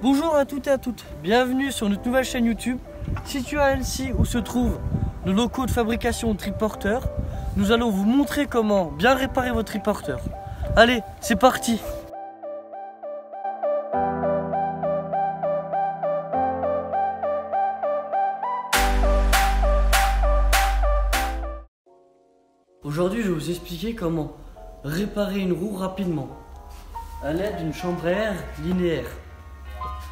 Bonjour à toutes et à toutes, bienvenue sur notre nouvelle chaîne YouTube. Située à Annecy où se trouvent nos locaux de fabrication de triporteurs, nous allons vous montrer comment bien réparer votre triporteur. Allez, c'est parti! Aujourd'hui, je vais vous expliquer comment réparer une roue rapidement à l'aide d'une chambre à air linéaire.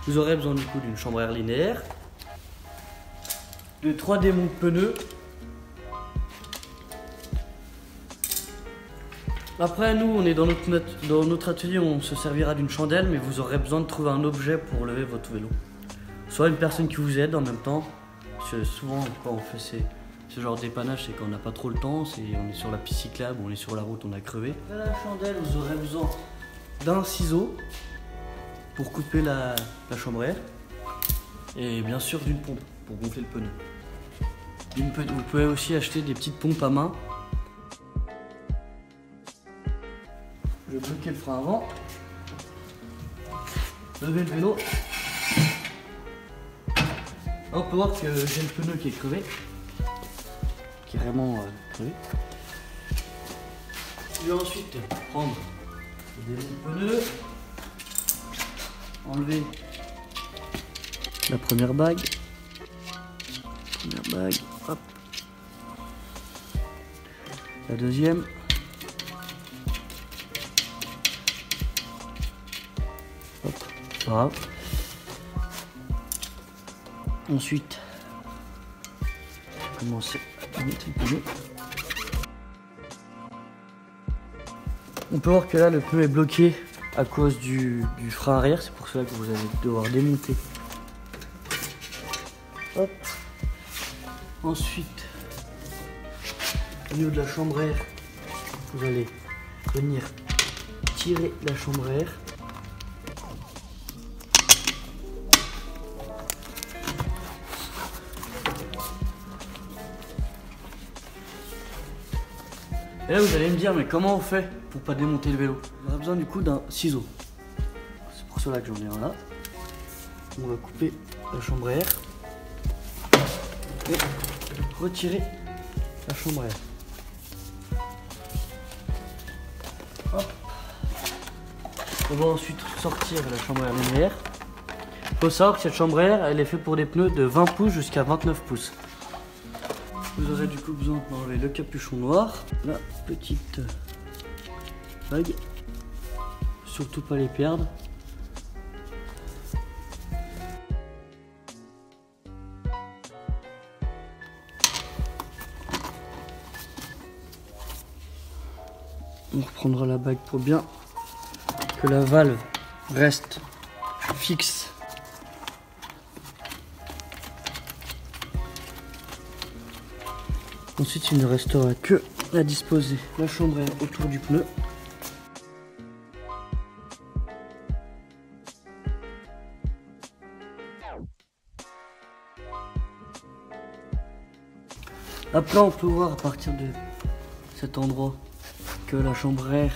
Vous aurez besoin du coup d'une chambre à air linéaire, de 3 démonts de pneus. Après, nous, on est dans notre atelier, on se servira d'une chandelle, mais vous aurez besoin de trouver un objet pour lever votre vélo. Soit une personne qui vous aide en même temps, parce que souvent quand on fait ce genre dépannage, c'est qu'on n'a pas trop le temps, on est sur la piste cyclable, on est sur la route, on a crevé. Dans la chandelle, vous aurez besoin d'un ciseau pour couper la chambre à air et bien sûr d'une pompe pour gonfler le pneu. Vous pouvez aussi acheter des petites pompes à main. Je vais bloquer le frein avant, lever le vélo. On peut voir que j'ai le pneu qui est crevé. Carrément crevé. Je vais ensuite prendre des pneus, enlever la première bague, hop. La deuxième, hop, pas grave. Ensuite, commencer à mettre le pneu. On peut voir que là le pneu est bloqué à cause du frein arrière, c'est pour cela que vous allez devoir démonter. Hop. Ensuite, au niveau de la chambre à air, vous allez venir tirer la chambre à air. Et là vous allez me dire, mais comment on fait pour pas démonter le vélo? On a besoin du coup d'un ciseau. C'est pour cela que j'en ai un là. On va couper la chambre à air et retirer la chambre à air. Hop. On va ensuite sortir la chambre à air linéaire. Il faut savoir que cette chambre à air, elle est faite pour des pneus de 20 pouces jusqu'à 29 pouces. Vous aurez du coup besoin d'enlever le capuchon noir, la petite bague, surtout pas les perdre. On reprendra la bague pour bien que la valve reste fixe. Ensuite, il ne restera que à disposer la chambre à air autour du pneu. Après, on peut voir à partir de cet endroit que la chambre à air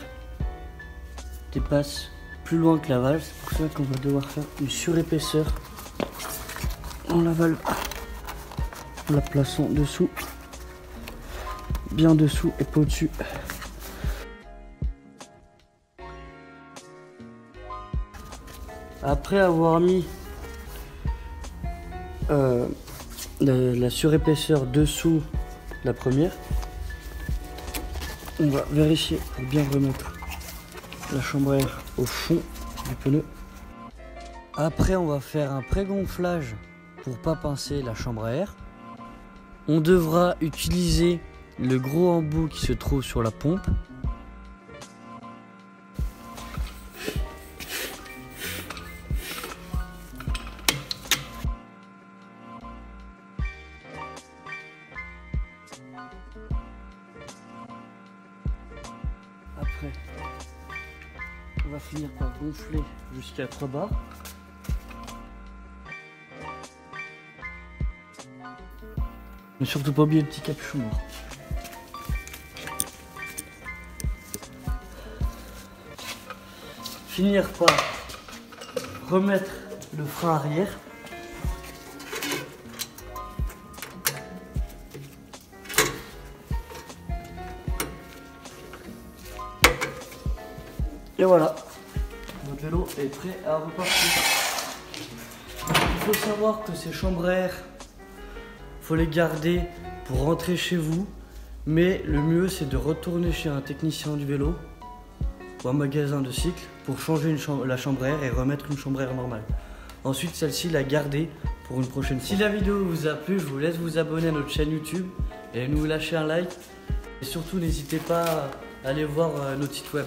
dépasse plus loin que la valve. C'est pour ça qu'on va devoir faire une surépaisseur en la valve, en la plaçant dessous. Bien dessous et pas au-dessus. Après avoir mis la surépaisseur dessous la première, on va vérifier pour bien remettre la chambre à air au fond du pneu. Après, on va faire un pré-gonflage pour pas pincer la chambre à air. On devra utiliser le gros embout qui se trouve sur la pompe. Après, on va finir par gonfler jusqu'à 3 barres. Mais surtout pas oublier le petit capuchon noir. Finir par remettre le frein arrière. Et voilà, votre vélo est prêt à repartir. Il faut savoir que ces chambres à air, faut les garder pour rentrer chez vous, mais le mieux c'est de retourner chez un technicien du vélo ou un magasin de cycle pour changer la chambre à air et remettre une chambre à air normale. Ensuite, celle-ci, la garder pour une prochaine fois. Si la vidéo vous a plu, je vous laisse vous abonner à notre chaîne YouTube et nous lâcher un like. Et surtout, n'hésitez pas à aller voir notre site web.